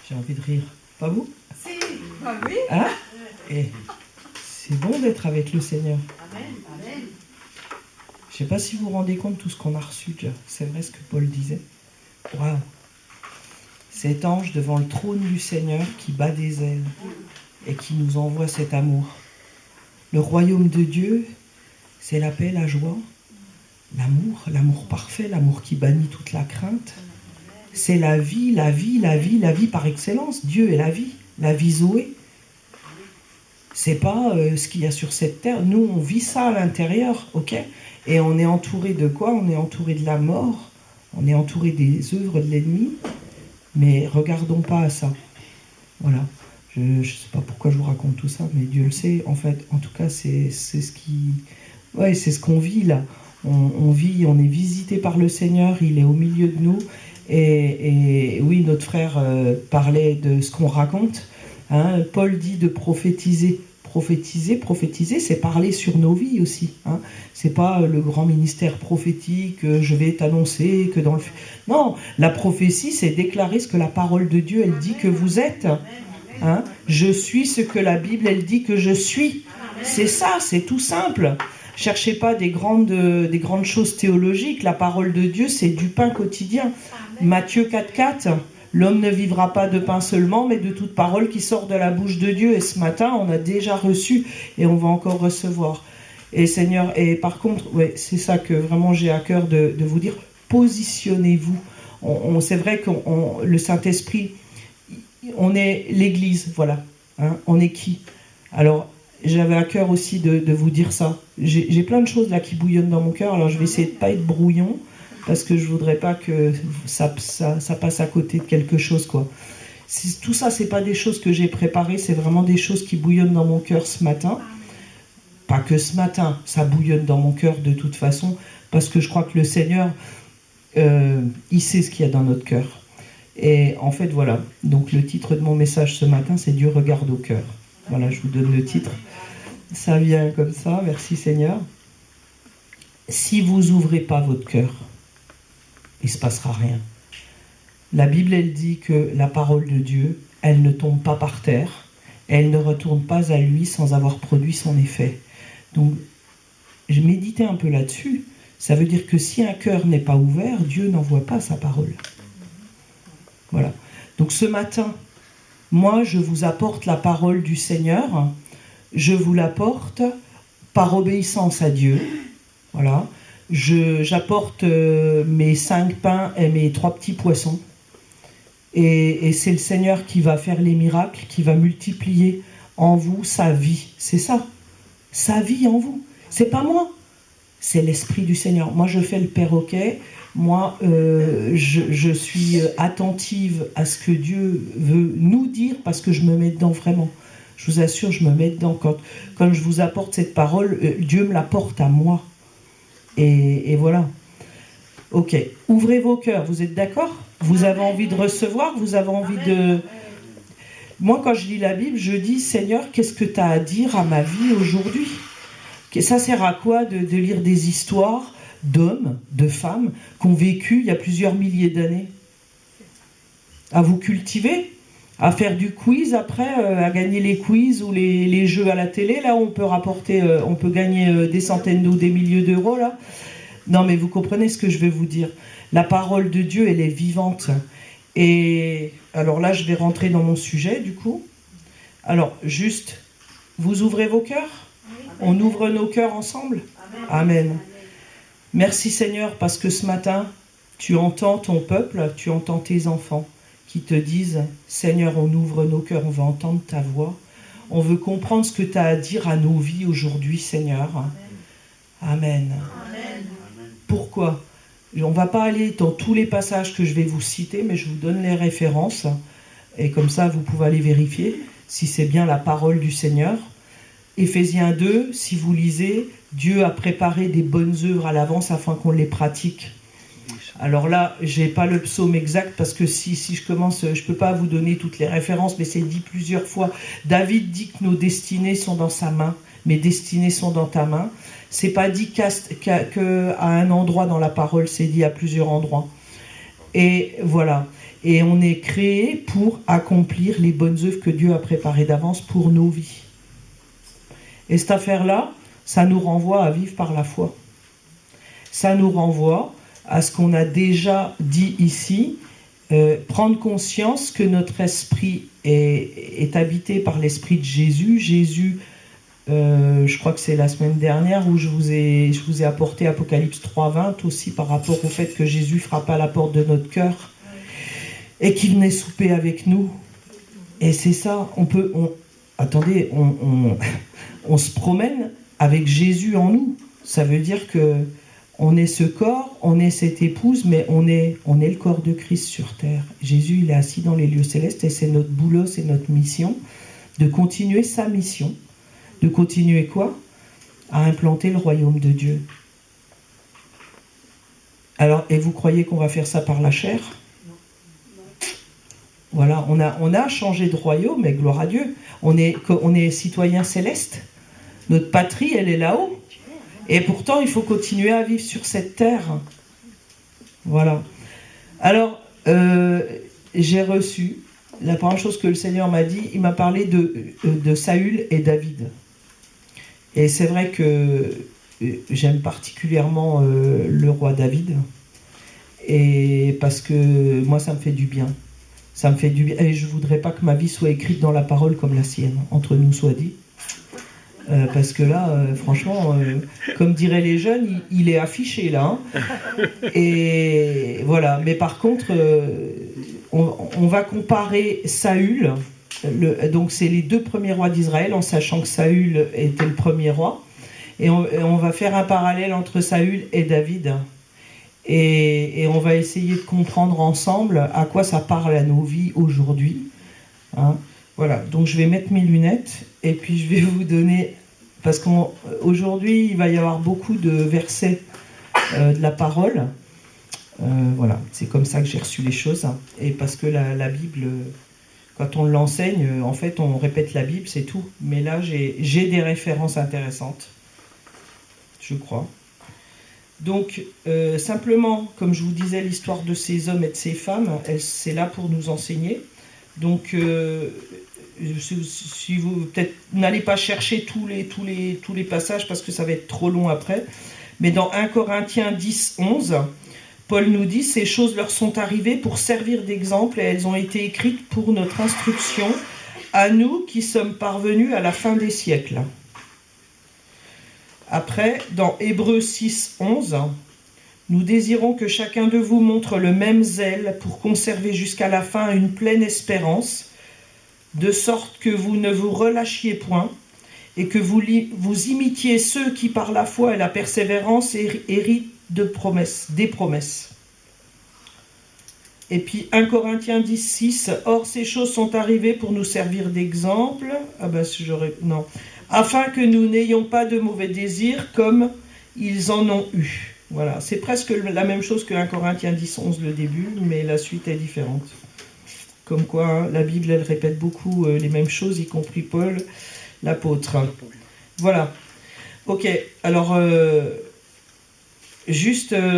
J'ai envie de rire. Pas vous? Si, bah oui. Hein? Et c'est bon d'être avec le Seigneur. Amen, amen. Je ne sais pas si vous vous rendez compte de tout ce qu'on a reçu déjà. C'est vrai ce que Paul disait. Waouh! Cet ange devant le trône du Seigneur qui bat des ailes et qui nous envoie cet amour. Le royaume de Dieu, c'est la paix, la joie, l'amour parfait, l'amour qui bannit toute la crainte. C'est la vie, la vie, la vie, la vie par excellence. Dieu est la vie Zoé. C'est pas ce qu'il y a sur cette terre. Nous, on vit ça à l'intérieur, ok? Et on est entouré de quoi? On est entouré de la mort, on est entouré des œuvres de l'ennemi, mais regardons pas à ça. Voilà. Je ne sais pas pourquoi je vous raconte tout ça, mais Dieu le sait. En fait, en tout cas, c'est ce qui... Ouais, c'est ce qu'on vit là. On vit, on est visité par le Seigneur, il est au milieu de nous. Et oui, notre frère parlait de ce qu'on raconte. Hein. Paul dit de prophétiser. Prophétiser, c'est parler sur nos vies aussi. Hein. C'est pas le grand ministère prophétique, je vais t'annoncer que dans le... Non, la prophétie, c'est déclarer ce que la parole de Dieu, elle dit que vous êtes. Hein. Je suis ce que la Bible, elle dit que je suis. C'est ça, c'est tout simple. Cherchez pas des grandes choses théologiques. La parole de Dieu, c'est du pain quotidien. Matthieu 4,4, l'homme ne vivra pas de pain seulement, mais de toute parole qui sort de la bouche de Dieu. Et ce matin, on a déjà reçu et on va encore recevoir. Et Seigneur, et par contre, ouais, c'est ça que vraiment j'ai à cœur de vous dire, positionnez-vous. C'est vrai que le Saint-Esprit, on est l'Église, voilà. Hein, on est qui? Alors, j'avais à cœur aussi de vous dire ça. J'ai plein de choses là qui bouillonnent dans mon cœur, alors je vais essayer de ne pas être brouillon, parce que je ne voudrais pas que ça passe à côté de quelque chose, quoi. Tout ça, ce n'est pas des choses que j'ai préparées, c'est vraiment des choses qui bouillonnent dans mon cœur ce matin. Pas que ce matin, ça bouillonne dans mon cœur de toute façon, parce que je crois que le Seigneur, il sait ce qu'il y a dans notre cœur. Et en fait, voilà. Donc le titre de mon message ce matin, c'est « Dieu regarde au cœur ». Voilà, je vous donne le titre. Ça vient comme ça, merci Seigneur. Si vous ouvrez pas votre cœur, il ne se passera rien. La Bible, elle dit que la parole de Dieu, elle ne tombe pas par terre, elle ne retourne pas à lui sans avoir produit son effet. Donc, je méditais un peu là-dessus. Ça veut dire que si un cœur n'est pas ouvert, Dieu n'envoie pas sa parole. Voilà. Donc ce matin, moi, je vous apporte la parole du Seigneur. Je vous l'apporte par obéissance à Dieu. Voilà. J'apporte mes 5 pains et mes 3 petits poissons. Et c'est le Seigneur qui va faire les miracles, qui va multiplier en vous sa vie. C'est ça. Sa vie en vous. C'est pas moi. C'est l'Esprit du Seigneur. Moi, je fais le perroquet. Moi, je suis attentive à ce que Dieu veut nous dire parce que je me mets dedans vraiment. Je vous assure, je me mets dedans. Quand je vous apporte cette parole, Dieu me l'apporte à moi. Et voilà. Ok. Ouvrez vos cœurs. Vous êtes d'accord? Vous avez envie de recevoir? Vous avez envie de... Moi, quand je lis la Bible, je dis, Seigneur, qu'est-ce que tu as à dire à ma vie aujourd'hui? Ça sert à quoi de lire des histoires d'hommes, de femmes, qui ont vécu il y a plusieurs milliers d'années? À vous cultiver? À faire du quiz après, à gagner les quiz ou les jeux à la télé, là où on peut rapporter, on peut gagner des centaines ou des milliers d'euros, là. Non, mais vous comprenez ce que je veux vous dire. La parole de Dieu, elle est vivante. Et alors là, je vais rentrer dans mon sujet, du coup. Alors, juste, vous ouvrez vos cœurs? On ouvre nos cœurs ensemble? Amen. Merci Seigneur, parce que ce matin, tu entends ton peuple, tu entends tes enfants qui te disent, Seigneur, on ouvre nos cœurs, on veut entendre ta voix. On veut comprendre ce que tu as à dire à nos vies aujourd'hui, Seigneur. Amen. Amen. Pourquoi? On ne va pas aller dans tous les passages que je vais vous citer, mais je vous donne les références. Et comme ça, vous pouvez aller vérifier si c'est bien la parole du Seigneur. Éphésiens 2, si vous lisez, Dieu a préparé des bonnes œuvres à l'avance afin qu'on les pratique. Alors là, je n'ai pas le psaume exact parce que si je commence, je ne peux pas vous donner toutes les références, mais c'est dit plusieurs fois. David dit que nos destinées sont dans sa main, mes destinées sont dans ta main. C'est pas dit qu'à un endroit dans la parole, c'est dit à plusieurs endroits. Et voilà. Et on est créé pour accomplir les bonnes œuvres que Dieu a préparées d'avance pour nos vies. Et cette affaire-là, ça nous renvoie à vivre par la foi. Ça nous renvoie à ce qu'on a déjà dit ici, prendre conscience que notre esprit est habité par l'esprit de Jésus. Jésus, je crois que c'est la semaine dernière où je vous ai apporté Apocalypse 3:20 aussi par rapport au fait que Jésus frappa à la porte de notre cœur et qu'il venait souper avec nous. Et c'est ça, on se promène avec Jésus en nous. Ça veut dire que on est ce corps, on est cette épouse, mais on est le corps de Christ sur terre. Jésus, il est assis dans les lieux célestes et c'est notre boulot, c'est notre mission de continuer sa mission. De continuer quoi? À implanter le royaume de Dieu. Alors, et vous croyez qu'on va faire ça par la chair? Voilà, on a changé de royaume, mais gloire à Dieu. On est citoyens célestes. Notre patrie, elle est là-haut. Et pourtant, il faut continuer à vivre sur cette terre. Voilà. Alors, j'ai reçu, la première chose que le Seigneur m'a dit, il m'a parlé de Saül et David. Et c'est vrai que j'aime particulièrement le roi David. Et parce que moi, ça me fait du bien. Ça me fait du bien. Et je ne voudrais pas que ma vie soit écrite dans la parole comme la sienne, entre nous soit dit. Parce que là, franchement, comme diraient les jeunes, il est affiché là. Hein. Et voilà. Mais par contre, on va comparer Saül. Donc c'est les 2 premiers rois d'Israël, en sachant que Saül était le premier roi. Et on va faire un parallèle entre Saül et David. Et on va essayer de comprendre ensemble à quoi ça parle à nos vies aujourd'hui. Hein. Voilà, donc je vais mettre mes lunettes et puis je vais vous donner, parce qu'aujourd'hui il va y avoir beaucoup de versets de la parole. Voilà, c'est comme ça que j'ai reçu les choses. Et parce que la Bible, quand on l'enseigne, en fait on répète la Bible, c'est tout. Mais là j'ai des références intéressantes, je crois. Donc, simplement, comme je vous disais, l'histoire de ces hommes et de ces femmes, c'est là pour nous enseigner. Donc, si vous peut-être n'allez pas chercher tous les passages parce que ça va être trop long après, mais dans 1 Corinthiens 10:11, Paul nous dit « Ces choses leur sont arrivées pour servir d'exemple et elles ont été écrites pour notre instruction, à nous qui sommes parvenus à la fin des siècles. » Après, dans Hébreux 6:11, nous désirons que chacun de vous montre le même zèle pour conserver jusqu'à la fin une pleine espérance, de sorte que vous ne vous relâchiez point et que vous imitiez ceux qui par la foi et la persévérance héritent des promesses. Et puis 1 Corinthiens 10:6, or ces choses sont arrivées pour nous servir d'exemple. Non. Afin que nous n'ayons pas de mauvais désirs comme ils en ont eu. Voilà, c'est presque la même chose que 1 Corinthiens 10:11 le début, mais la suite est différente. Comme quoi, hein, la Bible, elle répète beaucoup les mêmes choses, y compris Paul, l'apôtre. Voilà. Ok, alors, je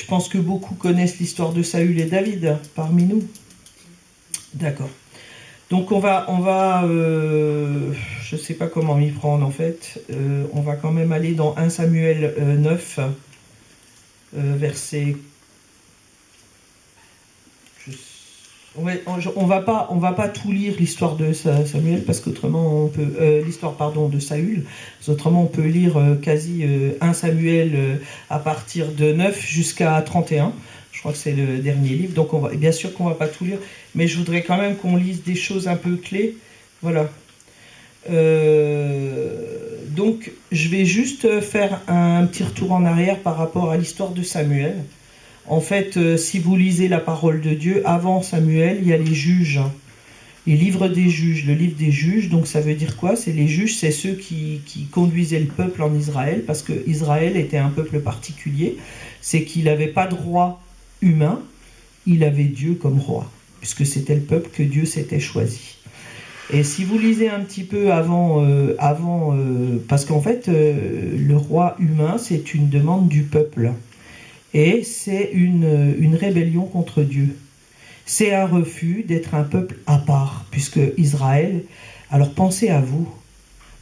pense que beaucoup connaissent l'histoire de Saül et David parmi nous. D'accord. Donc on va je ne sais pas comment m'y prendre en fait, on va quand même aller dans 1 Samuel 9, verset... On va pas tout lire l'histoire de Samuel, parce qu'autrement on peut... l'histoire, pardon, de Saül, autrement on peut lire quasi 1 Samuel à partir de 9 jusqu'à 31. Je crois que c'est le dernier livre, donc bien sûr qu'on ne va pas tout lire, mais je voudrais quand même qu'on lise des choses un peu clés. Voilà. Donc, je vais juste faire un petit retour en arrière par rapport à l'histoire de Samuel. En fait, si vous lisez la parole de Dieu, avant Samuel, il y a les juges. Les livres des juges, le livre des juges, donc ça veut dire quoi? C'est les juges, c'est ceux qui conduisaient le peuple en Israël, parce que Israël était un peuple particulier. C'est qu'il n'avait pas de roi humain, il avait Dieu comme roi, puisque c'était le peuple que Dieu s'était choisi. Et si vous lisez un petit peu avant parce qu'en fait, le roi humain, c'est une demande du peuple. Et c'est une rébellion contre Dieu. C'est un refus d'être un peuple à part, puisque Israël, alors pensez à vous,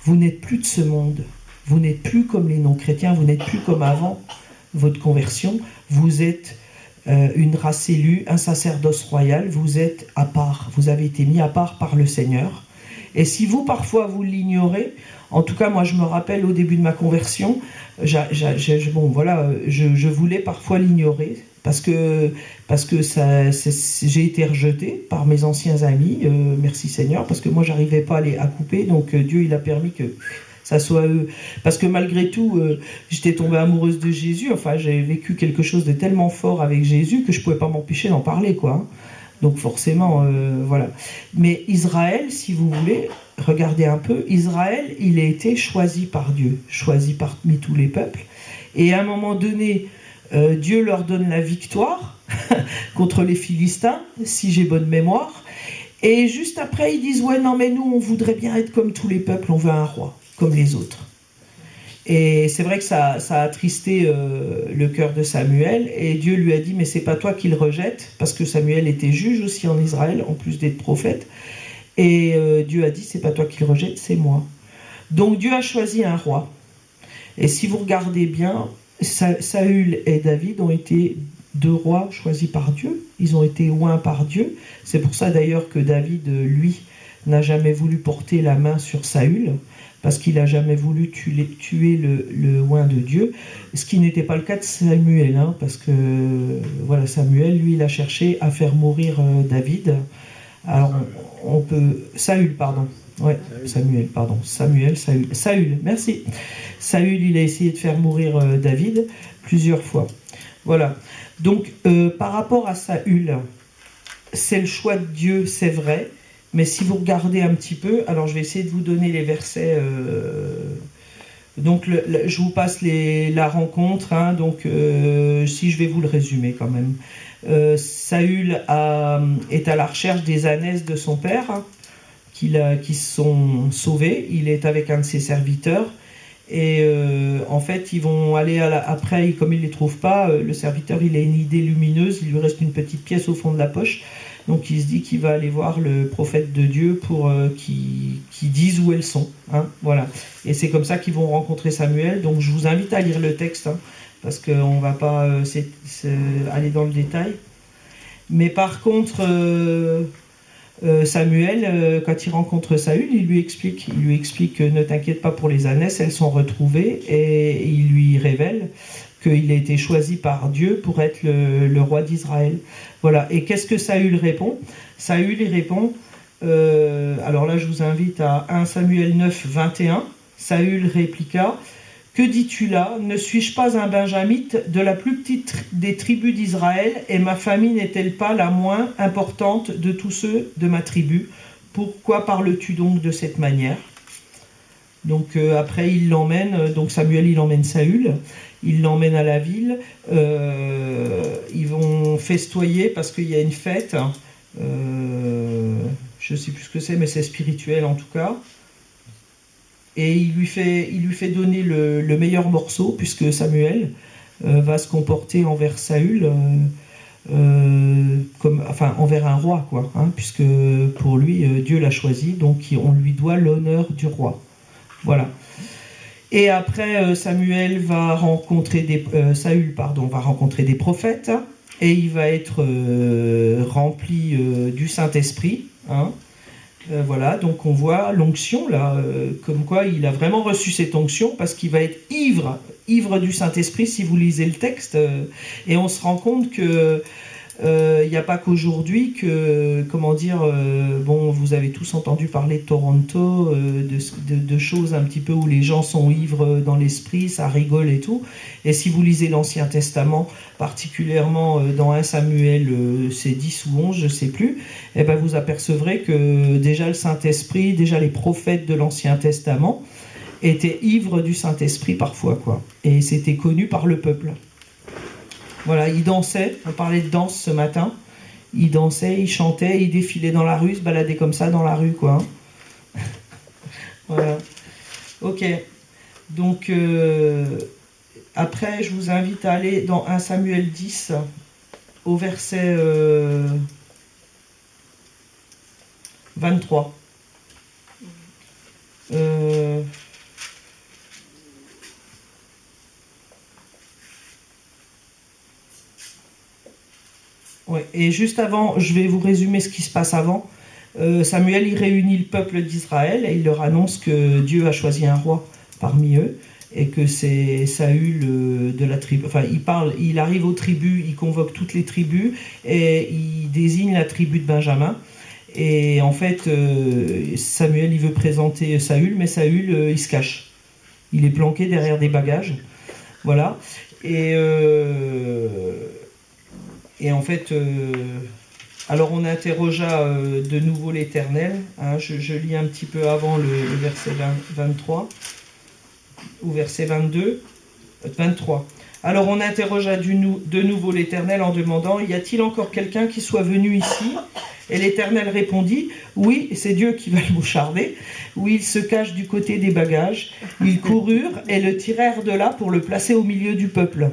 vous n'êtes plus de ce monde, vous n'êtes plus comme les non-chrétiens, vous n'êtes plus comme avant votre conversion, vous êtes une race élue, un sacerdoce royal, vous êtes à part, vous avez été mis à part par le Seigneur. Et si vous, parfois, vous l'ignorez, en tout cas, moi, je me rappelle au début de ma conversion, je voulais parfois l'ignorer, parce que j'ai été rejeté par mes anciens amis, merci Seigneur, parce que moi, j'arrivais pas à couper, donc Dieu, il a permis que ça soit eux. Parce que malgré tout, j'étais tombée amoureuse de Jésus, enfin, j'ai vécu quelque chose de tellement fort avec Jésus que je pouvais pas m'empêcher d'en parler, quoi. Donc forcément, voilà. Mais Israël, si vous voulez, regardez un peu, Israël, il a été choisi par Dieu, choisi parmi tous les peuples. Et à un moment donné, Dieu leur donne la victoire contre les Philistins, si j'ai bonne mémoire. Et juste après, ils disent, ouais, non, mais nous, on voudrait bien être comme tous les peuples, on veut un roi, comme les autres. Et c'est vrai que ça a attristé le cœur de Samuel, et Dieu lui a dit, mais c'est pas toi qui le rejette, parce que Samuel était juge aussi en Israël, en plus d'être prophète, et Dieu a dit, c'est pas toi qui le rejette, c'est moi. Donc Dieu a choisi un roi. Et si vous regardez bien, Saül et David ont été deux rois choisis par Dieu, ils ont été oints par Dieu, c'est pour ça d'ailleurs que David, lui, n'a jamais voulu porter la main sur Saül, parce qu'il n'a jamais voulu tuer le oint de Dieu, ce qui n'était pas le cas de Samuel, hein, parce que voilà, Samuel, lui, il a cherché à faire mourir David. Alors, on peut... Saül, pardon. Ouais, Samuel, pardon. Saül, merci. Saül, il a essayé de faire mourir David plusieurs fois. Voilà. Donc, par rapport à Saül, c'est le choix de Dieu, c'est vrai. Mais si vous regardez un petit peu, alors je vais essayer de vous donner les versets. Donc je vous passe la rencontre. Hein, donc si je vais vous le résumer quand même. Saül est à la recherche des ânesses de son père, hein, qui sont sauvés. Il est avec un de ses serviteurs. Et en fait, ils vont aller après, comme il ne les trouve pas, le serviteur, il a une idée lumineuse, il lui reste une petite pièce au fond de la poche. Donc il se dit qu'il va aller voir le prophète de Dieu pour qu'il dise où elles sont. Hein, voilà. Et c'est comme ça qu'ils vont rencontrer Samuel. Donc je vous invite à lire le texte, hein, parce qu'on ne va pas aller dans le détail. Mais par contre, Samuel, quand il rencontre Saül, il lui explique que ne t'inquiète pas pour les ânesses, elles sont retrouvées, et il lui révèle qu'il a été choisi par Dieu pour être le roi d'Israël. Voilà. Et qu'est-ce que Saül répond ? Saül, il répond, alors là je vous invite à 1 Samuel 9, 21. Saül répliqua, « Que dis-tu là ? Ne suis-je pas un benjamite de la plus petite des tribus d'Israël, et ma famille n'est-elle pas la moins importante de tous ceux de ma tribu ? Pourquoi parles-tu donc de cette manière ?» Donc après il l'emmène, donc Samuel il emmène Saül, il l'emmène à la ville, ils vont festoyer parce qu'il y a une fête, je ne sais plus ce que c'est, mais c'est spirituel en tout cas. Et il lui fait donner le meilleur morceau, puisque Samuel va se comporter envers Saül envers un roi, quoi, hein, puisque pour lui, Dieu l'a choisi, donc on lui doit l'honneur du roi. Voilà. Et après, Saül va rencontrer des prophètes, et il va être rempli du Saint-Esprit, hein. Voilà, donc on voit l'onction là, comme quoi il a vraiment reçu cette onction, parce qu'il va être ivre du Saint-Esprit si vous lisez le texte, et on se rend compte que il n'y a pas qu'aujourd'hui que, bon, vous avez tous entendu parler de Toronto, de choses un petit peu où les gens sont ivres dans l'esprit, ça rigole et tout. Et si vous lisez l'Ancien Testament, particulièrement dans 1 Samuel, c'est 10 ou 11, je ne sais plus, et ben vous apercevrez que déjà le Saint-Esprit, déjà les prophètes de l'Ancien Testament étaient ivres du Saint-Esprit parfois, quoi. Et c'était connu par le peuple. Voilà, ils dansaient, on parlait de danse ce matin, ils dansaient, ils chantaient, ils défilaient dans la rue, se baladaient comme ça dans la rue, quoi. Voilà. Ok. Donc, Après, je vous invite à aller dans 1 Samuel 10, au verset 23. Ouais, et juste avant, je vais vous résumer ce qui se passe avant. Samuel, il réunit le peuple d'Israël et il leur annonce que Dieu a choisi un roi parmi eux et que c'est Saül de la tribu. Enfin, il arrive aux tribus, il convoque toutes les tribus et il désigne la tribu de Benjamin. Et en fait, Samuel, il veut présenter Saül, mais Saül, il se cache. Il est planqué derrière des bagages. Voilà. Et en fait, alors on interrogea de nouveau l'Éternel. Hein, je lis un petit peu avant le verset 23, ou verset 23. Alors on interrogea de nouveau l'Éternel en demandant, y a-t-il encore quelqu'un qui soit venu ici ? Et l'Éternel répondit, oui, c'est Dieu qui va le moucharder. Oui, il se cache du côté des bagages. Ils coururent et le tirèrent de là pour le placer au milieu du peuple.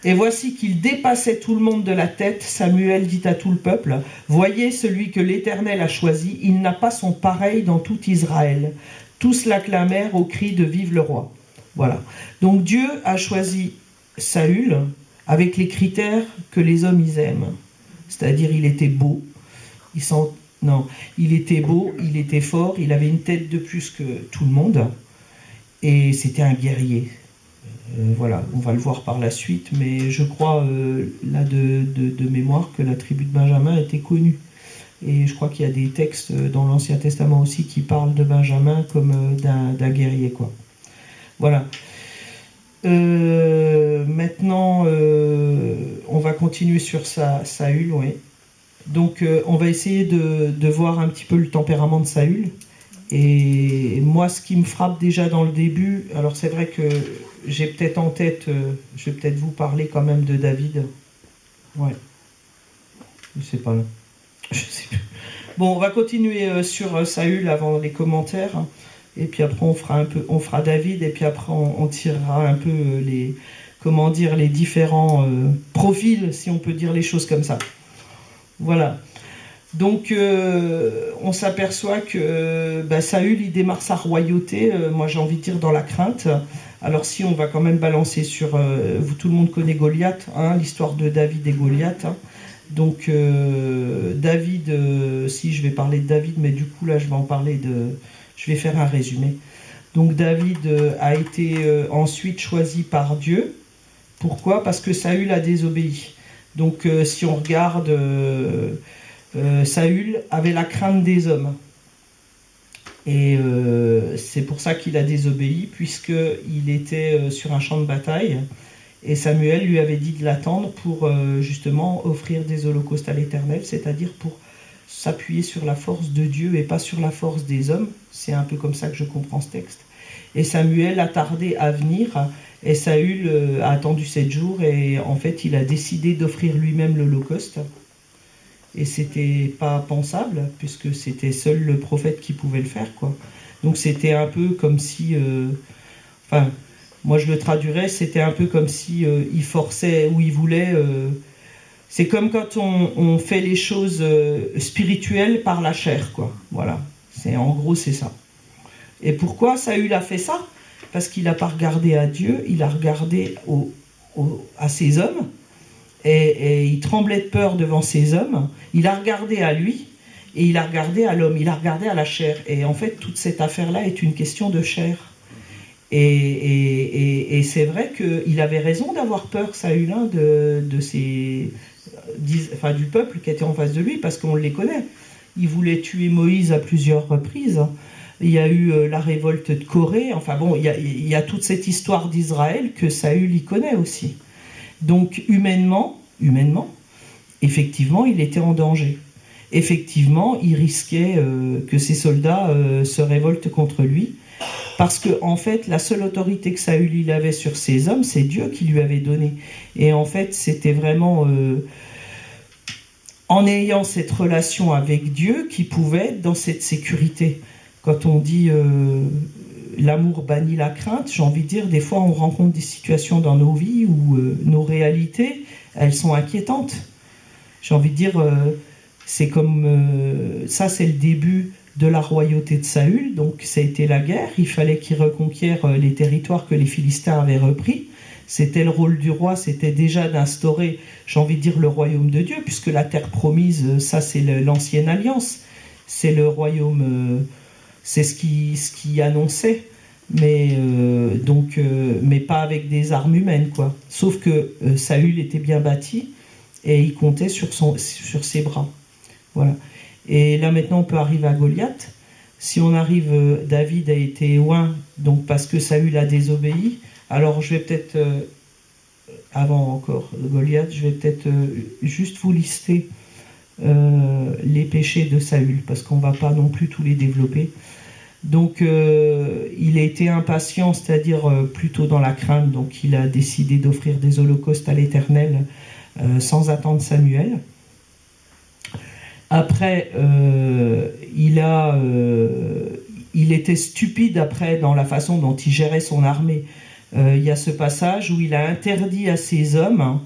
Et voici qu'il dépassait tout le monde de la tête. Samuel dit à tout le peuple, « Voyez celui que l'Éternel a choisi, il n'a pas son pareil dans tout Israël. » Tous l'acclamèrent au cri de « Vive le roi !» Voilà. Donc Dieu a choisi Saül avec les critères que les hommes ils aiment. C'est-à-dire il était beau, il était beau, il était fort, il avait une tête de plus que tout le monde et c'était un guerrier. Voilà, on va le voir par la suite, mais je crois là de mémoire que la tribu de Benjamin était connue. Et je crois qu'il y a des textes dans l'Ancien Testament aussi qui parlent de Benjamin comme d'un guerrier, quoi. Voilà. Maintenant, on va continuer sur Saül, oui. Donc, on va essayer de voir un petit peu le tempérament de Saül. Et moi, ce qui me frappe déjà dans le début, alors c'est vrai que j'ai peut-être en tête, je vais peut-être vous parler quand même de David. Ouais. Je sais pas là. Je sais plus. Bon, on va continuer sur Saül avant les commentaires. Et puis après, on fera David. Et puis après, on tirera un peu les différents profils, si on peut dire les choses comme ça. Voilà. Donc, on s'aperçoit que Saül, il démarre sa royauté, moi j'ai envie de dire dans la crainte. Alors si on va quand même balancer sur... tout le monde connaît Goliath, hein, l'histoire de David et Goliath. Hein. Donc, David, si je vais parler de David, mais du coup là je vais faire un résumé. Donc David a été ensuite choisi par Dieu. Pourquoi ? Parce que Saül a désobéi. Donc si on regarde... Saül avait la crainte des hommes. Et c'est pour ça qu'il a désobéi, puisqu'il était sur un champ de bataille. Et Samuel lui avait dit de l'attendre pour justement offrir des holocaustes à l'Éternel, c'est-à-dire pour s'appuyer sur la force de Dieu et pas sur la force des hommes. C'est un peu comme ça que je comprends ce texte. Et Samuel a tardé à venir, et Saül a attendu 7 jours, et en fait il a décidé d'offrir lui-même l'holocauste. Et c'était pas pensable, puisque c'était seul le prophète qui pouvait le faire, quoi. Donc c'était un peu comme si... moi je le traduirais, c'était un peu comme si il forçait ou il voulait... c'est comme quand on fait les choses spirituelles par la chair, quoi. Voilà. En gros, c'est ça. Et pourquoi Saül a fait ça ? Parce qu'il n'a pas regardé à Dieu, il a regardé à ses hommes, et il tremblait de peur devant ces hommes. Il a regardé à lui et il a regardé à l'homme, il a regardé à la chair. Et en fait, toute cette affaire-là est une question de chair. Et c'est vrai qu'il avait raison d'avoir peur, Saül, du peuple qui était en face de lui, parce qu'on les connaît. Il voulait tuer Moïse à plusieurs reprises. Il y a eu la révolte de Corée. Enfin bon, il y a toute cette histoire d'Israël que Saül y connaît aussi. Donc humainement, effectivement, il était en danger. Effectivement, il risquait que ses soldats se révoltent contre lui, parce que en fait, la seule autorité que Saül il avait sur ses hommes, c'est Dieu qui lui avait donné. Et en fait, c'était vraiment en ayant cette relation avec Dieu qu'il pouvait être dans cette sécurité. Quand on dit l'amour bannit la crainte. J'ai envie de dire, des fois on rencontre des situations dans nos vies où nos réalités, elles sont inquiétantes. J'ai envie de dire, c'est comme ça, c'est le début de la royauté de Saül, donc ça a été la guerre, il fallait qu'il reconquiert les territoires que les Philistins avaient repris. C'était le rôle du roi, c'était déjà d'instaurer, j'ai envie de dire, le royaume de Dieu, puisque la terre promise, ça c'est l'ancienne alliance, c'est le royaume, c'est ce qui annonçait, mais pas avec des armes humaines, quoi. Sauf que Saül était bien bâti et il comptait sur ses bras. Voilà. Et là maintenant on peut arriver à Goliath. Si on arrive, David a été oint, donc parce que Saül a désobéi. Alors je vais peut-être, avant encore Goliath, je vais peut-être juste vous lister les péchés de Saül, parce qu'on ne va pas non plus tous les développer. Donc il a été impatient, c'est-à-dire plutôt dans la crainte, donc il a décidé d'offrir des holocaustes à l'Éternel sans attendre Samuel. Après, il était stupide après dans la façon dont il gérait son armée. Il y a ce passage où il a interdit à ses hommes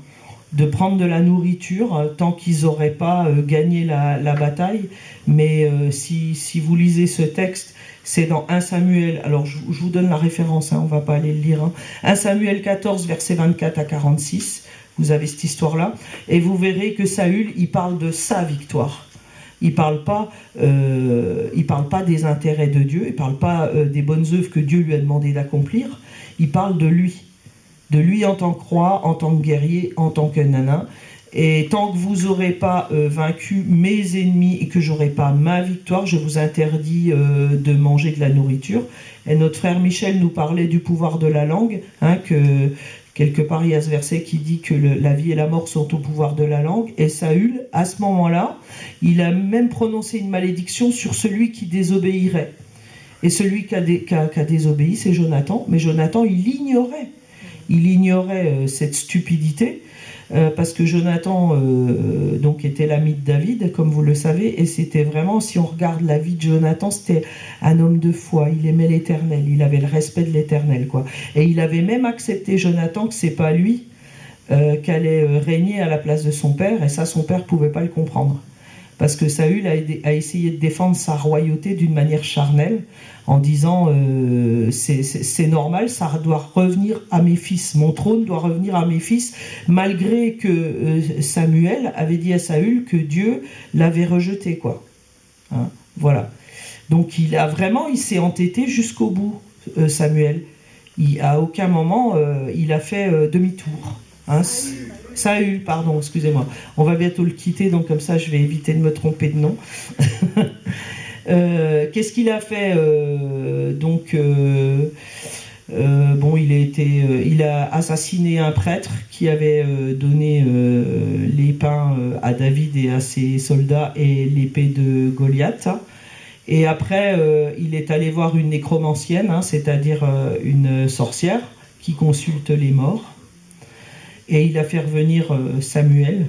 de prendre de la nourriture tant qu'ils n'auraient pas gagné la bataille. Mais si vous lisez ce texte, c'est dans 1 Samuel, alors je vous donne la référence, on ne va pas aller le lire, 1 Samuel 14, versets 24 à 46, vous avez cette histoire-là, et vous verrez que Saül, il parle de sa victoire. Il parle pas des intérêts de Dieu, il parle pas des bonnes œuvres que Dieu lui a demandé d'accomplir, il parle de lui en tant que roi, en tant que guerrier, en tant que nanin. Et tant que vous n'aurez pas vaincu mes ennemis et que j'aurai pas ma victoire, je vous interdis de manger de la nourriture. Et notre frère Michel nous parlait du pouvoir de la langue, que quelque part il y a ce verset qui dit que la vie et la mort sont au pouvoir de la langue. Et Saül, à ce moment-là, il a même prononcé une malédiction sur celui qui désobéirait. Et celui qui a désobéi, c'est Jonathan. Mais Jonathan, il ignorait cette stupidité. Parce que Jonathan donc était l'ami de David, comme vous le savez, et c'était vraiment, si on regarde la vie de Jonathan, c'était un homme de foi, il aimait l'Éternel, il avait le respect de l'Éternel, quoi. Et il avait même accepté, Jonathan, que c'est pas lui qu'allait régner à la place de son père, et ça, son père pouvait pas le comprendre. Parce que Saül a essayé de défendre sa royauté d'une manière charnelle, en disant c'est normal, ça doit revenir à mes fils, mon trône doit revenir à mes fils, malgré que Samuel avait dit à Saül que Dieu l'avait rejeté, quoi. Voilà. Donc il s'est entêté jusqu'au bout, Samuel. À aucun moment il a fait demi-tour. Saül, pardon, excusez-moi. On va bientôt le quitter, donc comme ça je vais éviter de me tromper de nom. Qu'est-ce qu'il a fait il a assassiné un prêtre qui avait donné les pains à David et à ses soldats et l'épée de Goliath. Et après, il est allé voir une nécromancienne, c'est-à-dire une sorcière qui consulte les morts. Et il a fait revenir Samuel,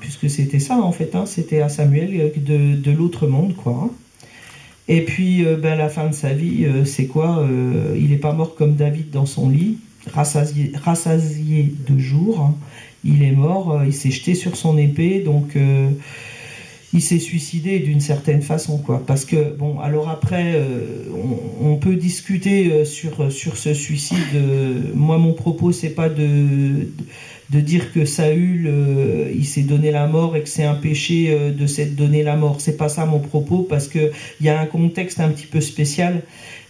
puisque c'était ça en fait, c'était à Samuel de l'autre monde, quoi. Et puis la fin de sa vie, c'est quoi il n'est pas mort comme David dans son lit, rassasié de jour. Il est mort, il s'est jeté sur son épée, donc il s'est suicidé d'une certaine façon, quoi. Parce que, bon, alors après, on peut discuter sur ce suicide. Moi, mon propos, c'est pas de dire que Saül, il s'est donné la mort et que c'est un péché de s'être donné la mort. C'est pas ça mon propos, parce qu'il y a un contexte un petit peu spécial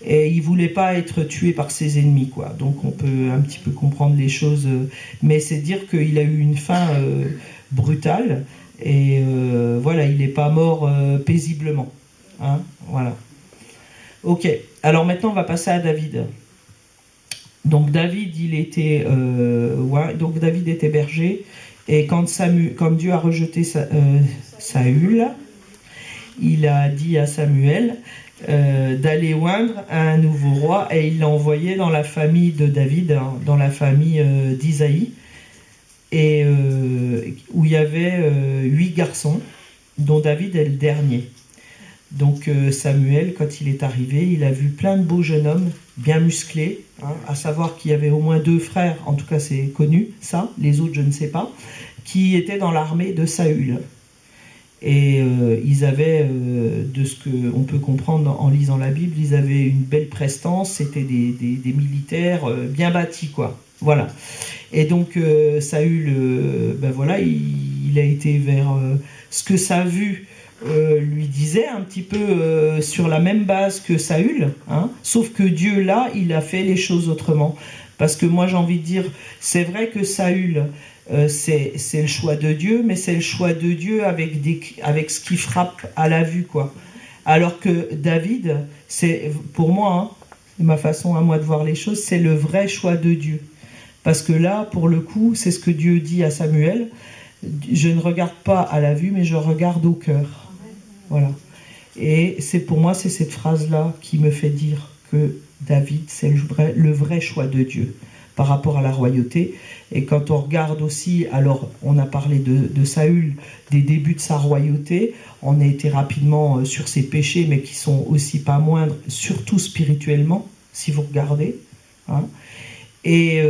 et il voulait pas être tué par ses ennemis, quoi. Donc on peut un petit peu comprendre les choses, mais c'est dire qu'il a eu une fin brutale. Et voilà, il n'est pas mort paisiblement. Voilà. Ok, alors maintenant on va passer à David. Donc David, David était berger, et quand Dieu a rejeté Saül, il a dit à Samuel d'aller oindre un nouveau roi, et il l'a envoyé dans la famille de David, dans la famille d'Isaïe. Et où il y avait 8 garçons, dont David est le dernier. Donc Samuel, quand il est arrivé, il a vu plein de beaux jeunes hommes, bien musclés, hein, à savoir qu'il y avait au moins 2 frères, en tout cas c'est connu, ça, les autres je ne sais pas, qui étaient dans l'armée de Saül. Et ils avaient, de ce qu'on peut comprendre en lisant la Bible, ils avaient une belle prestance, c'était des militaires bien bâtis, quoi. Voilà. Et donc Saül, ben voilà, il a été vers ce que sa vue lui disait un petit peu sur la même base que Saül, hein, sauf que Dieu là, il a fait les choses autrement. Parce que moi j'ai envie de dire, c'est vrai que Saül, c'est le choix de Dieu, mais c'est le choix de Dieu avec ce qui frappe à la vue, quoi. Alors que David, c'est pour moi, hein, c'est ma façon à moi de voir les choses, c'est le vrai choix de Dieu. Parce que là, pour le coup, c'est ce que Dieu dit à Samuel, je ne regarde pas à la vue, mais je regarde au cœur. Voilà. Et c'est pour moi, c'est cette phrase-là qui me fait dire que David, c'est le vrai choix de Dieu par rapport à la royauté. Et quand on regarde aussi, alors on a parlé de Saül, des débuts de sa royauté, on a été rapidement sur ses péchés, mais qui sont aussi pas moindres, surtout spirituellement, si vous regardez. Hein. Et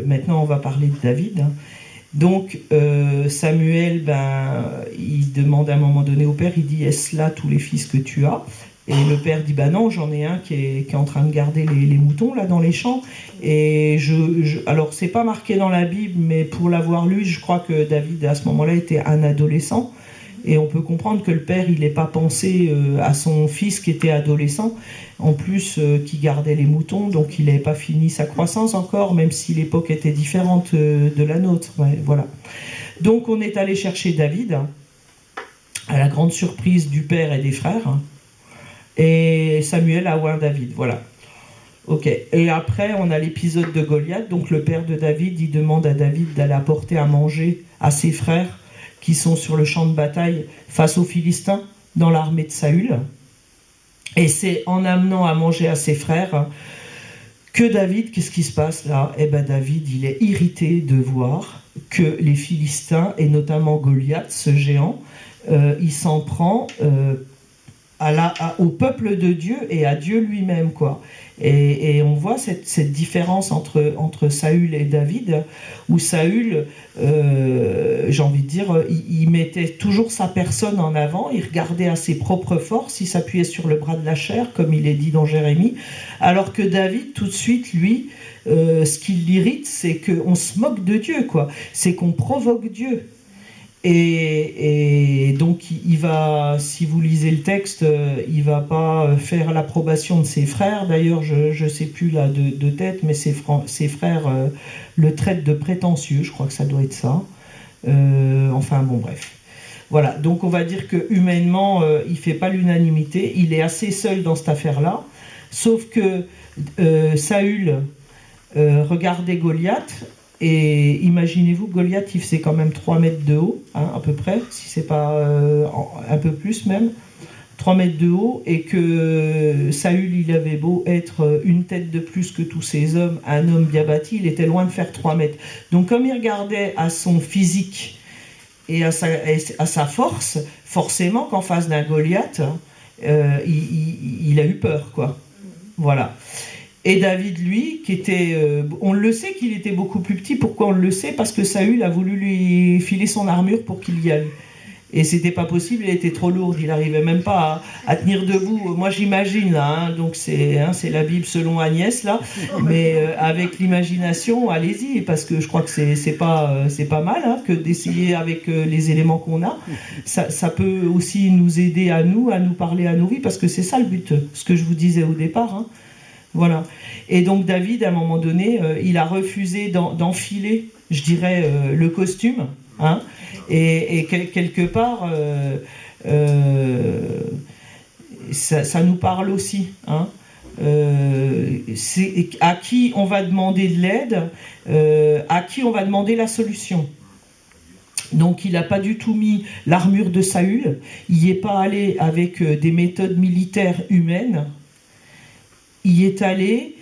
maintenant, on va parler de David. Hein. Donc, Samuel, il demande à un moment donné au père, il dit, est-ce là tous les fils que tu as ? Et le père dit, non, j'en ai un qui est en train de garder les moutons, là, dans les champs. Et alors, c'est pas marqué dans la Bible, mais pour l'avoir lu, je crois que David, à ce moment-là, était un adolescent. Et on peut comprendre que le père, il n'ait pas pensé à son fils qui était adolescent, en plus qui gardait les moutons, donc il n'avait pas fini sa croissance encore, même si l'époque était différente de la nôtre. Ouais, voilà. Donc on est allé chercher David, à la grande surprise du père et des frères, et Samuel a oint David, voilà. Ok. Et après, on a l'épisode de Goliath, donc le père de David, il demande à David d'aller apporter à manger à ses frères, qui sont sur le champ de bataille face aux Philistins dans l'armée de Saül. Et c'est en amenant à manger à ses frères que David, qu'est-ce qui se passe là ? Eh bien David, il est irrité de voir que les Philistins, et notamment Goliath, ce géant, il s'en prend au peuple de Dieu et à Dieu lui-même, quoi. Et on voit cette différence entre Saül et David, où Saül, j'ai envie de dire, il mettait toujours sa personne en avant, il regardait à ses propres forces, il s'appuyait sur le bras de la chair, comme il est dit dans Jérémie, alors que David, tout de suite, lui, ce qui l'irrite, c'est qu'on se moque de Dieu, quoi. C'est qu'on provoque Dieu. Et donc, il va, si vous lisez le texte, il va pas faire l'approbation de ses frères. D'ailleurs, je ne sais plus là de tête, mais ses frères le traitent de prétentieux. Je crois que ça doit être ça. Enfin, bon, bref. Voilà. Donc, on va dire que humainement, il fait pas l'unanimité. Il est assez seul dans cette affaire-là. Sauf que Saül regardait Goliath. Et imaginez-vous, Goliath, il faisait quand même 3 mètres de haut, hein, à peu près, si c'est pas un peu plus même, 3 mètres de haut, et que Saül, il avait beau être une tête de plus que tous ces hommes, un homme bien bâti, il était loin de faire 3 mètres. Donc comme il regardait à son physique et à sa force, forcément qu'en face d'un Goliath, il a eu peur, quoi. Voilà. Et David, lui, qui était... on le sait qu'il était beaucoup plus petit. Pourquoi on le sait ? Parce que Saül a voulu lui filer son armure pour qu'il y aille. Et c'était pas possible, il était trop lourd. Il n'arrivait même pas à tenir debout. Moi, j'imagine, là. Hein, donc, c'est la Bible selon Agnès, là. Mais avec l'imagination, allez-y. Parce que je crois que c'est pas mal hein, que d'essayer avec les éléments qu'on a. Ça peut aussi nous aider à nous parler à nos vies. Parce que c'est ça le but. Ce que je vous disais au départ, hein. Voilà. Et donc David, à un moment donné, il a refusé d'enfiler, je dirais, le costume. Hein, et quelque part, ça nous parle aussi. Hein. C'est à qui on va demander de l'aide, à qui on va demander la solution. Donc il n'a pas du tout mis l'armure de Saül, il n'y est pas allé avec des méthodes militaires humaines. Il est allé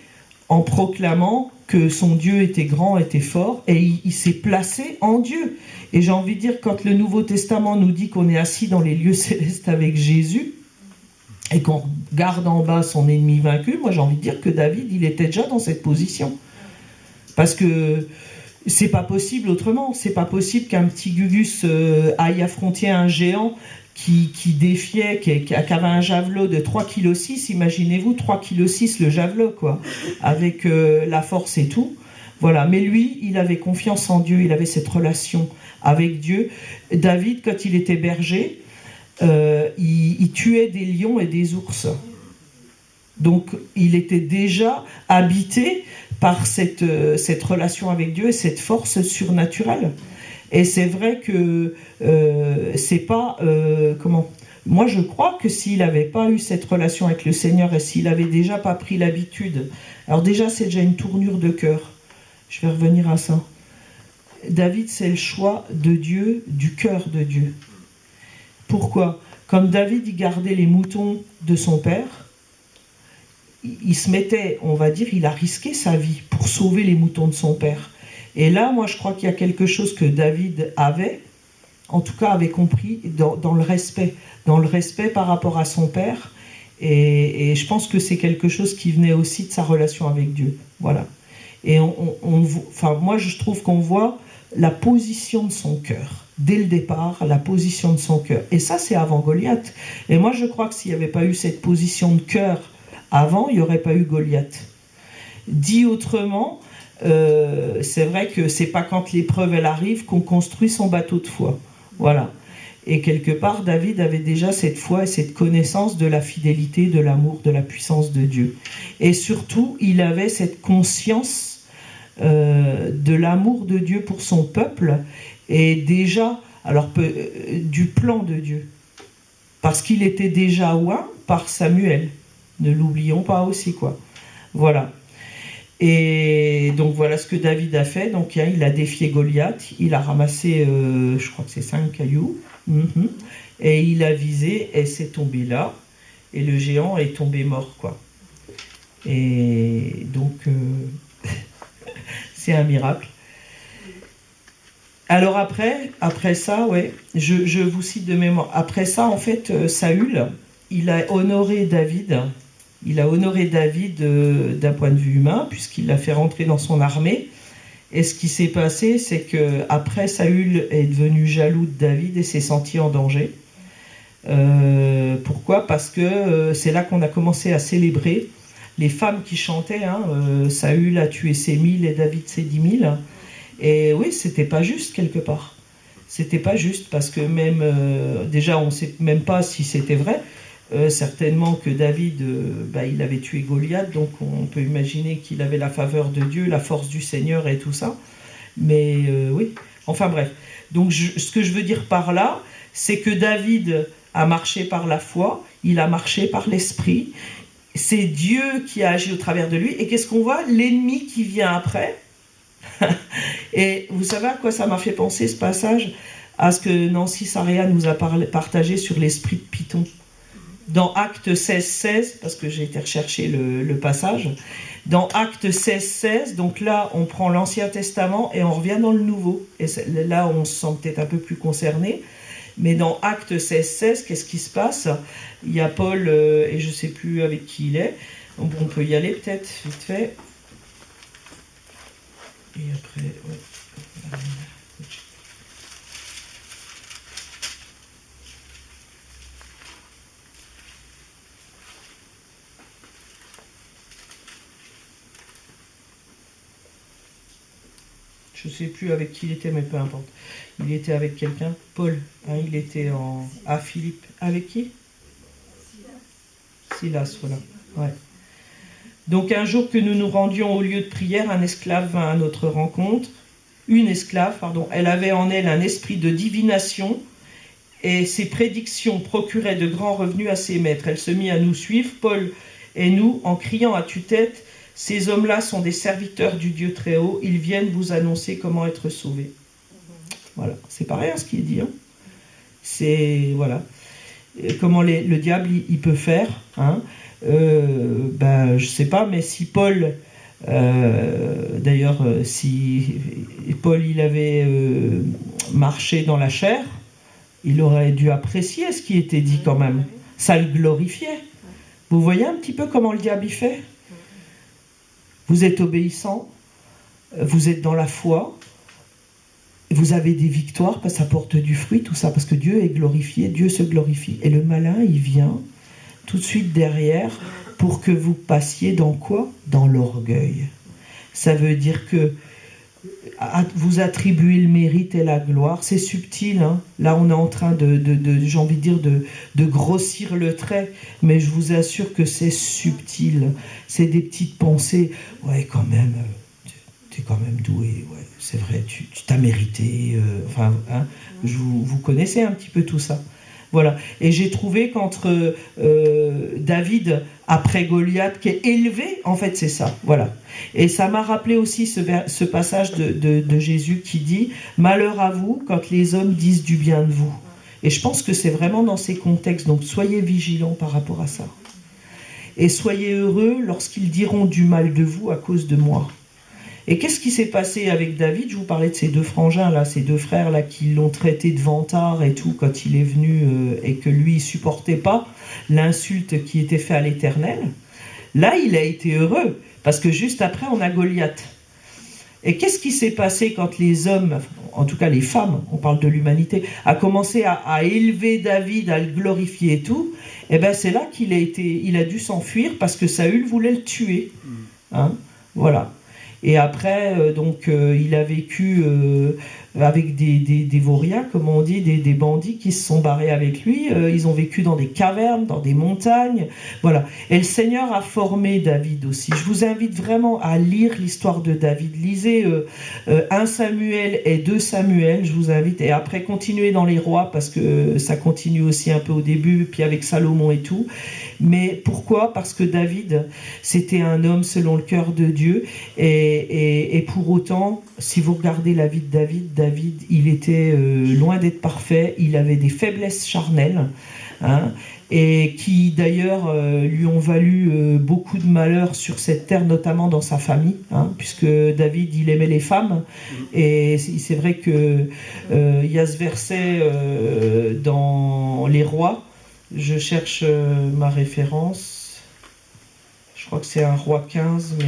en proclamant que son Dieu était grand, était fort, et il s'est placé en Dieu. Et j'ai envie de dire, quand le Nouveau Testament nous dit qu'on est assis dans les lieux célestes avec Jésus, et qu'on regarde en bas son ennemi vaincu, moi j'ai envie de dire que David, il était déjà dans cette position. Parce que c'est pas possible autrement. C'est pas possible qu'un petit Gugus aille affronter un géant qui défiait, qui avait un javelot de 3,6 kg. Imaginez-vous, 3,6 kg le javelot, quoi. Avec la force et tout. Voilà. Mais lui, il avait confiance en Dieu, il avait cette relation avec Dieu. David, quand il était berger, il tuait des lions et des ours. Donc, il était déjà habité par cette relation avec Dieu et cette force surnaturelle. Et c'est vrai que c'est pas... Moi, je crois que s'il n'avait pas eu cette relation avec le Seigneur et s'il n'avait déjà pas pris l'habitude... Alors déjà, c'est déjà une tournure de cœur. Je vais revenir à ça. David, c'est le choix de Dieu, du cœur de Dieu. Pourquoi ? Comme David, il gardait les moutons de son père, il se mettait, on va dire, il a risqué sa vie pour sauver les moutons de son père. Et là, moi, je crois qu'il y a quelque chose que David avait, en tout cas avait compris, dans le respect par rapport à son père. Et je pense que c'est quelque chose qui venait aussi de sa relation avec Dieu. Voilà. Et moi, je trouve qu'on voit la position de son cœur. Dès le départ, la position de son cœur. Et ça, c'est avant Goliath. Et moi, je crois que s'il n'y avait pas eu cette position de cœur avant, il n'y aurait pas eu Goliath. Dit autrement, c'est vrai que c'est pas quand l'épreuve elle arrive qu'on construit son bateau de foi. Voilà. Et quelque part, David avait déjà cette foi et cette connaissance de la fidélité, de l'amour, de la puissance de Dieu. Et surtout, il avait cette conscience de l'amour de Dieu pour son peuple et déjà, du plan de Dieu. Parce qu'il était déjà oint par Samuel. Ne l'oublions pas aussi, quoi. Voilà. Et donc voilà ce que David a fait. Donc il a défié Goliath, il a ramassé, je crois que c'est 5 cailloux, et il a visé, et c'est tombé là, et le géant est tombé mort, quoi. Et donc c'est un miracle. Alors après ça, ouais, je vous cite de mémoire. Après ça, en fait, Saül, il a honoré David. Il a honoré David d'un point de vue humain, puisqu'il l'a fait rentrer dans son armée. Et ce qui s'est passé, c'est qu'après, Saül est devenu jaloux de David et s'est senti en danger. Pourquoi ? Parce que c'est là qu'on a commencé à célébrer les femmes qui chantaient. Saül a tué ses 1000 et David ses 10 000. Et oui, c'était pas juste quelque part. C'était pas juste parce que même... déjà, on ne sait même pas si c'était vrai. Certainement que David, il avait tué Goliath, donc on peut imaginer qu'il avait la faveur de Dieu, la force du Seigneur et tout ça. Mais oui, enfin bref. Donc ce que je veux dire par là, c'est que David a marché par la foi, il a marché par l'esprit. C'est Dieu qui a agi au travers de lui. Et qu'est-ce qu'on voit ? L'ennemi qui vient après. Et vous savez à quoi ça m'a fait penser ce passage ? À ce que Nancy Saria nous a partagé sur l'esprit de Python. Dans Actes 16,16, parce que j'ai été rechercher le passage, dans Actes 16,16, donc là, on prend l'Ancien Testament et on revient dans le Nouveau. Et là, on se sent peut-être un peu plus concerné. Mais dans Actes 16,16, qu'est-ce qui se passe ? Il y a Paul, et je ne sais plus avec qui il est. Donc, on peut y aller peut-être, vite fait. Et après, ouais. Je ne sais plus avec qui il était, mais peu importe. Il était avec quelqu'un. Paul, il était à Philippe. Avec qui ? Silas, voilà. Ouais. Donc un jour que nous nous rendions au lieu de prière, un esclave vint à notre rencontre. Une esclave, pardon. Elle avait en elle un esprit de divination et ses prédictions procuraient de grands revenus à ses maîtres. Elle se mit à nous suivre, Paul et nous, en criant à tue-tête. Ces hommes-là sont des serviteurs du Dieu très haut. Ils viennent vous annoncer comment être sauvés. Voilà, c'est pas rien ce qui est dit. C'est voilà comment le diable il peut faire. Je sais pas, mais si Paul, d'ailleurs, si Paul il avait marché dans la chair, il aurait dû apprécier ce qui était dit quand même. Ça le glorifiait. Vous voyez un petit peu comment le diable y fait? Vous êtes obéissant, vous êtes dans la foi, vous avez des victoires parce que ça porte du fruit, tout ça, parce que Dieu est glorifié, Dieu se glorifie. Et le malin, il vient tout de suite derrière pour que vous passiez dans quoi? Dans l'orgueil. Ça veut dire que vous attribuez le mérite et la gloire. C'est subtil, hein. Là, on est en train j'ai envie de dire, de grossir le trait, mais je vous assure que c'est subtil. C'est des petites pensées. Ouais, quand même, t'es quand même doué. Ouais, c'est vrai, tu t'as mérité. Vous connaissez un petit peu tout ça. Voilà. Et j'ai trouvé qu'entre David, après Goliath, qui est élevé, en fait, c'est ça. Voilà. Et ça m'a rappelé aussi ce passage de Jésus qui dit « Malheur à vous quand les hommes disent du bien de vous ». Et je pense que c'est vraiment dans ces contextes. Donc, soyez vigilants par rapport à ça. Et soyez heureux lorsqu'ils diront du mal de vous à cause de moi. Et qu'est-ce qui s'est passé avec David? Je vous parlais de ces deux frangins, là, ces deux frères là, qui l'ont traité de vantard et tout quand il est venu et que lui, il ne supportait pas l'insulte qui était faite à l'Éternel. Là, il a été heureux, parce que juste après, on a Goliath. Et qu'est-ce qui s'est passé quand les hommes, en tout cas les femmes, on parle de l'humanité, a commencé à élever David, à le glorifier et tout? Et ben c'est là qu'il a dû s'enfuir parce que Saül voulait le tuer. Hein, voilà. Et après, il a vécu avec des vauriens, comme on dit, des bandits qui se sont barrés avec lui. Ils ont vécu dans des cavernes, dans des montagnes. Voilà. Et le Seigneur a formé David aussi. Je vous invite vraiment à lire l'histoire de David. Lisez 1 Samuel et 2 Samuel, je vous invite. Et après, continuez dans les rois, parce que ça continue aussi un peu au début, puis avec Salomon et tout. Mais pourquoi? Parce que David, c'était un homme selon le cœur de Dieu. Et pour autant, si vous regardez la vie de David, il était loin d'être parfait. Il avait des faiblesses charnelles, hein, et qui d'ailleurs lui ont valu beaucoup de malheur sur cette terre, notamment dans sa famille, hein, puisque David, il aimait les femmes. Et c'est vrai que il y a ce verset dans les rois. Je cherche ma référence. Je crois que c'est un roi 15, mais...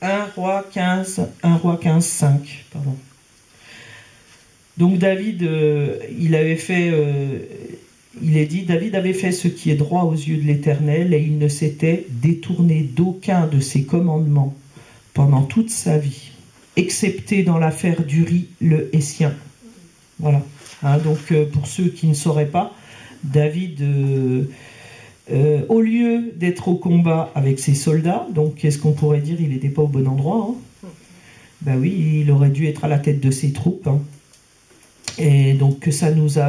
Un roi 15, 5, pardon. Donc David, il est dit, David avait fait ce qui est droit aux yeux de l'Éternel et il ne s'était détourné d'aucun de ses commandements pendant toute sa vie, excepté dans l'affaire d'Uri le Hétien. Voilà. Hein, donc pour ceux qui ne sauraient pas, David, au lieu d'être au combat avec ses soldats, donc qu'est-ce qu'on pourrait dire, il n'était pas au bon endroit. Hein. Ben oui, il aurait dû être à la tête de ses troupes. Hein. Et donc que ça nous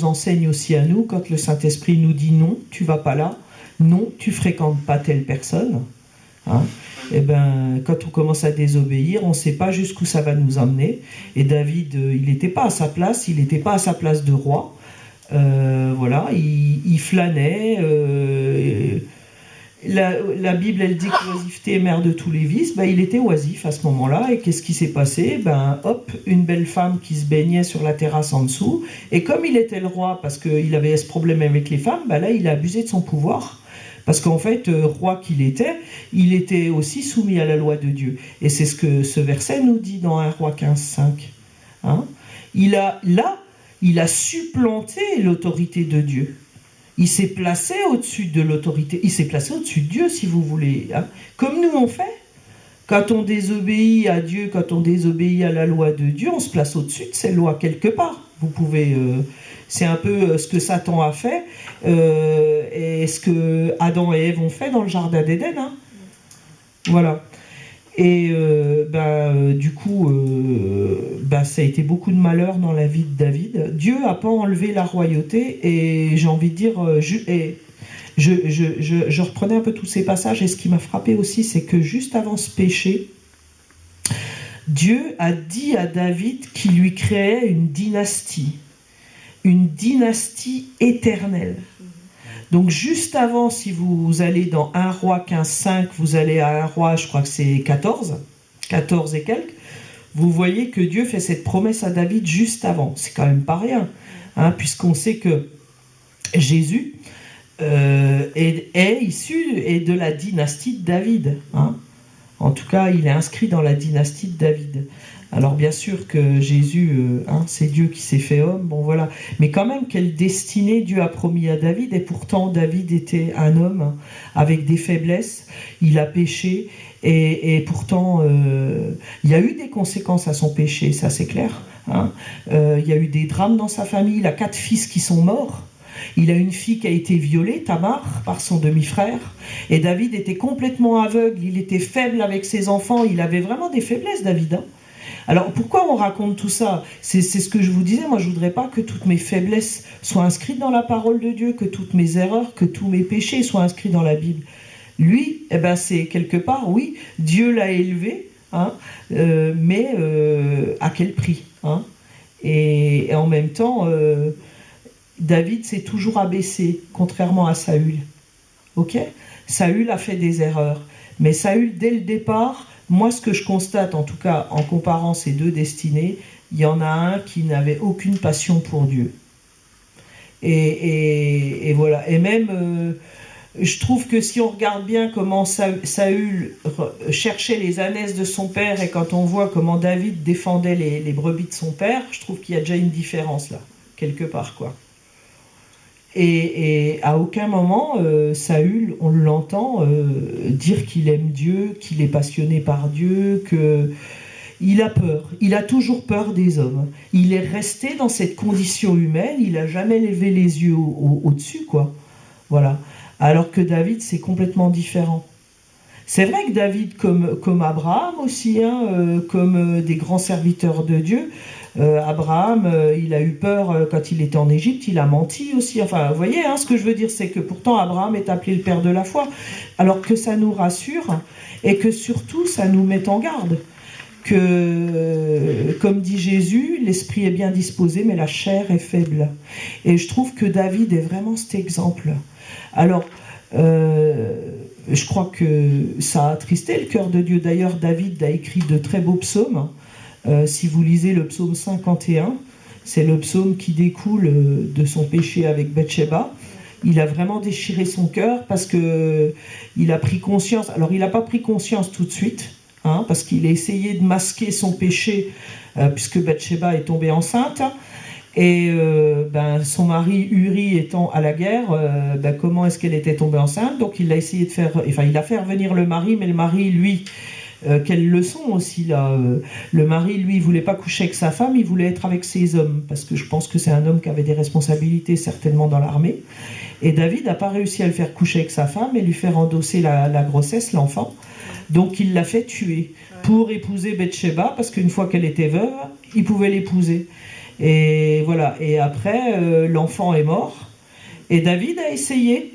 enseigne aussi à nous, quand le Saint-Esprit nous dit non, tu vas pas là, non, tu fréquentes pas telle personne. Hein. Et ben, quand on commence à désobéir, on ne sait pas jusqu'où ça va nous emmener. Et David, il n'était pas à sa place, il n'était pas à sa place de roi. Voilà, il flânait. La Bible, elle dit que l'oisiveté est mère de tous les vices. Ben, il était oisif à ce moment-là. Et qu'est-ce qui s'est passé? Ben, hop, une belle femme qui se baignait sur la terrasse en dessous. Et comme il était le roi, parce qu'il avait ce problème avec les femmes, ben là, il a abusé de son pouvoir. Parce qu'en fait, roi qu'il était, il était aussi soumis à la loi de Dieu. Et c'est ce que ce verset nous dit dans 1 Roi 15, 5. Hein? Il a supplanté l'autorité de Dieu. Il s'est placé au-dessus de l'autorité. Il s'est placé au-dessus de Dieu, si vous voulez. Hein. Comme nous, on fait. Quand on désobéit à Dieu, quand on désobéit à la loi de Dieu, on se place au-dessus de ces lois quelque part. Vous pouvez... c'est un peu ce que Satan a fait et ce que Adam et Ève ont fait dans le jardin d'Éden. Hein. Voilà. Et du coup, ça a été beaucoup de malheur dans la vie de David. Dieu n'a pas enlevé la royauté et j'ai envie de dire... Je reprenais un peu tous ces passages et ce qui m'a frappé aussi, c'est que juste avant ce péché, Dieu a dit à David qu'il lui créait une dynastie éternelle. Donc juste avant, si vous allez dans 1 roi 15-5, vous allez à 1 roi, je crois que c'est 14 et quelques, vous voyez que Dieu fait cette promesse à David juste avant. C'est quand même pas rien, hein, puisqu'on sait que Jésus est issu de la dynastie de David. Hein. En tout cas, il est inscrit dans la dynastie de David. Alors bien sûr que Jésus, c'est Dieu qui s'est fait homme, bon voilà. Mais quand même, quelle destinée Dieu a promis à David, et pourtant David était un homme avec des faiblesses, il a péché, et pourtant il y a eu des conséquences à son péché, ça c'est clair. Hein. Il y a eu des drames dans sa famille, il a 4 fils qui sont morts. Il a une fille qui a été violée, Tamar, par son demi-frère. Et David était complètement aveugle, il était faible avec ses enfants, il avait vraiment des faiblesses, David. Hein. Alors pourquoi on raconte tout ça? C'est ce que je vous disais, moi je voudrais pas que toutes mes faiblesses soient inscrites dans la parole de Dieu, que toutes mes erreurs, que tous mes péchés soient inscrits dans la Bible. Lui, c'est quelque part, oui, Dieu l'a élevé, hein, mais à quel prix, hein? Et en même temps... David s'est toujours abaissé, contrairement à Saül. Ok? Saül a fait des erreurs. Mais Saül, dès le départ, moi ce que je constate, en tout cas en comparant ces deux destinées, il y en a un qui n'avait aucune passion pour Dieu. Et voilà. Et même, je trouve que si on regarde bien comment Saül cherchait les ânesses de son père, et quand on voit comment David défendait les brebis de son père, je trouve qu'il y a déjà une différence là, quelque part, quoi. Et à aucun moment, Saül, on l'entend dire qu'il aime Dieu, qu'il est passionné par Dieu, qu'il a peur. Il a toujours peur des hommes. Il est resté dans cette condition humaine, il n'a jamais levé les yeux au-dessus, quoi. Voilà. Alors que David, c'est complètement différent. C'est vrai que David, comme Abraham aussi, hein, comme des grands serviteurs de Dieu, Abraham, il a eu peur quand il était en Égypte, il a menti aussi. Enfin, vous voyez, hein, ce que je veux dire, c'est que pourtant Abraham est appelé le père de la foi. Alors que ça nous rassure et que surtout ça nous met en garde. Que, comme dit Jésus, l'esprit est bien disposé, mais la chair est faible. Et je trouve que David est vraiment cet exemple. Alors, je crois que ça a attristé le cœur de Dieu. D'ailleurs, David a écrit de très beaux psaumes. Si vous lisez le psaume 51, c'est le psaume qui découle de son péché avec Bathsheba. Il a vraiment déchiré son cœur parce que il a pris conscience. Alors, il n'a pas pris conscience tout de suite, hein, parce qu'il a essayé de masquer son péché puisque Bathsheba est tombée enceinte. Et son mari Uri étant à la guerre, comment est-ce qu'elle était tombée enceinte? Donc il a essayé de faire, il a fait revenir le mari, mais le mari, lui, quelle leçon aussi là. Le mari, lui, il voulait pas coucher avec sa femme, il voulait être avec ses hommes, parce que je pense que c'est un homme qui avait des responsabilités certainement dans l'armée. Et David n'a pas réussi à le faire coucher avec sa femme et lui faire endosser la grossesse, l'enfant. Donc il l'a fait tuer pour épouser Bathsheba, parce qu'une fois qu'elle était veuve, il pouvait l'épouser. Et voilà. Et après, l'enfant est mort. Et David a essayé.